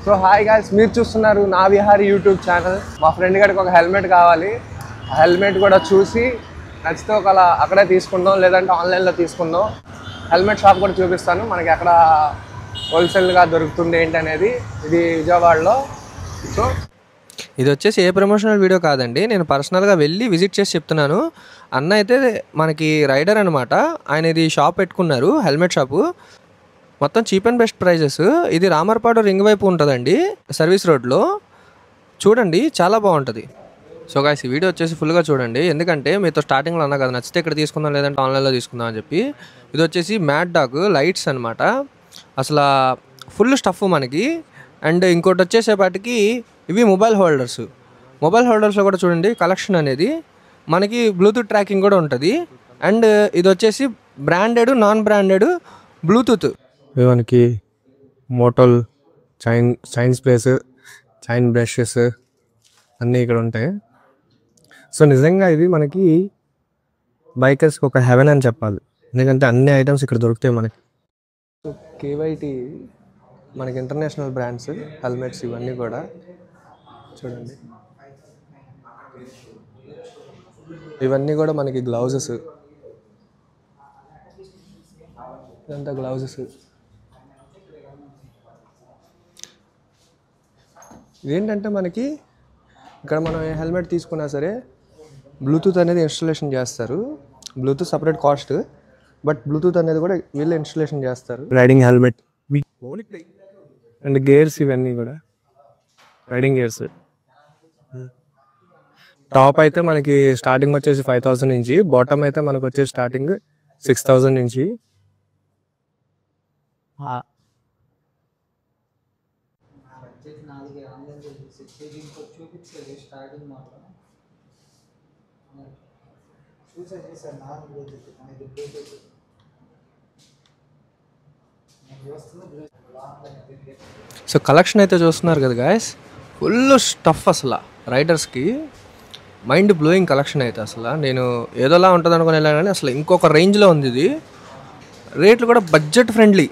So hi guys, మీరు చూస్తున్నారు నా విహారీ యూట్యూబ్ ఛానల్. మా ఫ్రెండ్ గారికి ఒక హెల్మెట్ కావాలి. ఆ హెల్మెట్ కూడా చూసి నచ్చితే ఒకలా అక్కడే తీసుకుందాం, లేదంటే ఆన్లైన్లో తీసుకుందాం. హెల్మెట్ షాప్ కూడా చూపిస్తాను మనకి ఎక్కడ హోల్సేల్గా దొరుకుతుంది ఏంటి అనేది. ఇది విజయవాడలో. సో ఇది వచ్చేసి ఏ ప్రమోషనల్ వీడియో కాదండి, నేను పర్సనల్గా వెళ్ళి విజిట్ చేసి చెప్తున్నాను. అన్న అయితే మనకి రైడర్ అనమాట. ఆయన ఇది షాప్ పెట్టుకున్నారు, హెల్మెట్ షాపు. మొత్తం చీప్ అండ్ బెస్ట్ ప్రైజెస్. ఇది రామర్పాడు రింగ్ వైపు ఉంటుందండి, సర్వీస్ రోడ్లో. చూడండి, చాలా బాగుంటుంది. సో గాయ్స్, ఈ వీడియో వచ్చేసి ఫుల్గా చూడండి, ఎందుకంటే మీతో స్టార్టింగ్లో అన్నా కదా నచ్చితే ఇక్కడ తీసుకుందాం లేదంటే ఆన్లైన్లో తీసుకుందాం అని చెప్పి. ఇది వచ్చేసి మ్యాడ్ డాగ్ లైట్స్ అనమాట. అసలు ఫుల్ స్టఫ్ మనకి. అండ్ ఇంకోటి వచ్చేసేపాటికి ఇవి మొబైల్ హోల్డర్స్. మొబైల్ హోల్డర్స్లో కూడా చూడండి కలెక్షన్ అనేది. మనకి బ్లూటూత్ ట్రాకింగ్ కూడా ఉంటుంది. అండ్ ఇది వచ్చేసి బ్రాండెడ్ నాన్ బ్రాండెడ్ బ్లూటూత్. మనకి Motul chain space, chain brushes అన్నీ ఇక్కడ ఉంటాయి. సో నిజంగా ఇది మనకి బైకర్స్కి ఒక హెవెన్ అని చెప్పాలి, ఎందుకంటే అన్ని ఐటమ్స్ ఇక్కడ దొరుకుతాయి మనకి. సో కేవైటీ మనకి ఇంటర్నేషనల్ బ్రాండ్స్ హెల్మెట్స్ ఇవన్నీ కూడా చూడండి. ఇవన్నీ కూడా మనకి గ్లౌజెస్, ఇదంతా గ్లౌజెస్. ఇదేంటంటే మనకి ఇక్కడ మనం ఏ హెల్మెట్ తీసుకున్నా సరే బ్లూటూత్ అనేది ఇన్స్టాలేషన్ చేస్తారు. Bluetooth separate cost, but Bluetooth అనేది కూడా వీళ్ళు ఇన్స్టాలేషన్ చేస్తారు. రైడింగ్ హెల్మెట్ అండ్ గేర్స్, ఇవన్నీ కూడా రైడింగ్ గేర్స్. టాప్ అయితే మనకి స్టార్టింగ్ వచ్చేసి 5000 నుంచి, బాటమ్ అయితే మనకు వచ్చేసి స్టార్టింగ్ 6000 నుంచి. సో కలెక్షన్ అయితే చూస్తున్నారు కదా గాయస్, ఫుల్ స్టఫ్. అసలు రైడర్స్కి మైండ్ బ్లోయింగ్ కలెక్షన్ అయితే. అసలు నేను ఏదోలా ఉంటుంది అనుకుని వెళ్ళాను, కానీ అసలు ఇంకొక రేంజ్లో ఉంది ఇది. రేట్లు కూడా బడ్జెట్ ఫ్రెండ్లీ.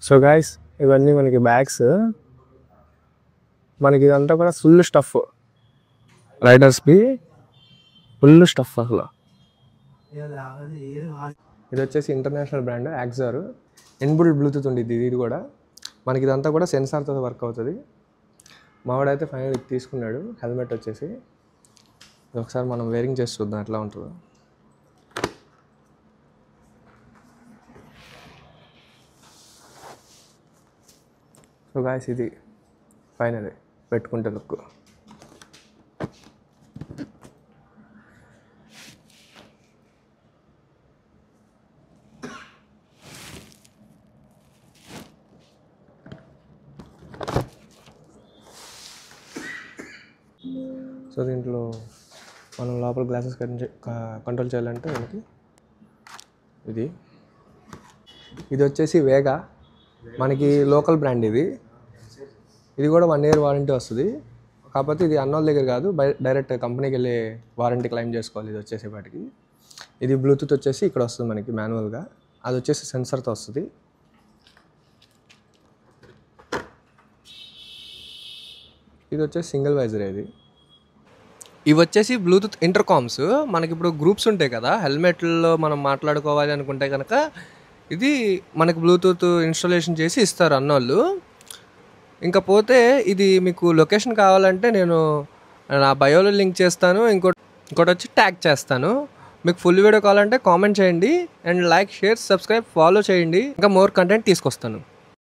సో గాయస్, ఇవన్నీ మనకి బ్యాగ్స్. మనకి ఇదంతా కూడా ఫుల్ స్టఫ్, రైడర్స్కి ఫుల్ స్టఫ్ అసలు. ఇది వచ్చేసి ఇంటర్నేషనల్ బ్రాండ్ యాక్సార్. ఇన్బుల్డ్ బ్లూటూత్ ఉండేది ఇది కూడా మనకి. ఇదంతా కూడా సెన్సార్తో వర్క్ అవుతుంది. మావాడైతే ఫైనల్ ఇది తీసుకున్నాడు హెల్మెట్ వచ్చేసి. ఒకసారి మనం వేరింగ్ చేసి చూద్దాం ఎట్లా ఉంటుందో. సో గాయస్, ఇది ఫైనల్ పెట్టుకుంటే లుక్. సో దీంట్లో మనం లోపల గ్లాసెస్ కంట్రోల్ చేయాలంటే మనకి ఇది వచ్చేసి వేగా, మనకి లోకల్ బ్రాండ్. ఇది కూడా 1 year వారంటీ వస్తుంది. కాకపోతే ఇది అన్నోళ్ళ దగ్గర కాదు, డైరెక్ట్ కంపెనీకి వెళ్ళి వారంటీ క్లెయిమ్ చేసుకోవాలి. ఇది వచ్చేసేపాటికి ఇది బ్లూటూత్ వచ్చేసి ఇక్కడ వస్తుంది మనకి మాన్యువల్గా. అది వచ్చేసి సెన్సర్తో వస్తుంది. ఇది వచ్చేసి సింగిల్ వైజర్. ఇవి వచ్చేసి బ్లూటూత్ ఇంటర్కామ్స్. మనకి ఇప్పుడు గ్రూప్స్ ఉంటాయి కదా హెల్మెట్లో, మనం మాట్లాడుకోవాలి అనుకుంటే కనుక ఇది మనకి బ్లూటూత్ ఇన్స్టాలేషన్ చేసి ఇస్తారు అన్నోళ్ళు. ఇంకా పోతే ఇది మీకు లొకేషన్ కావాలంటే నేను నా బయోలో లింక్ చేస్తాను. ఇంకోటి వచ్చి ట్యాగ్ చేస్తాను. మీకు ఫుల్ వీడియో కావాలంటే కామెంట్ చేయండి. And like, share, subscribe, follow చేయండి. ఇంకా మోర్ కంటెంట్ తీసుకొస్తాను.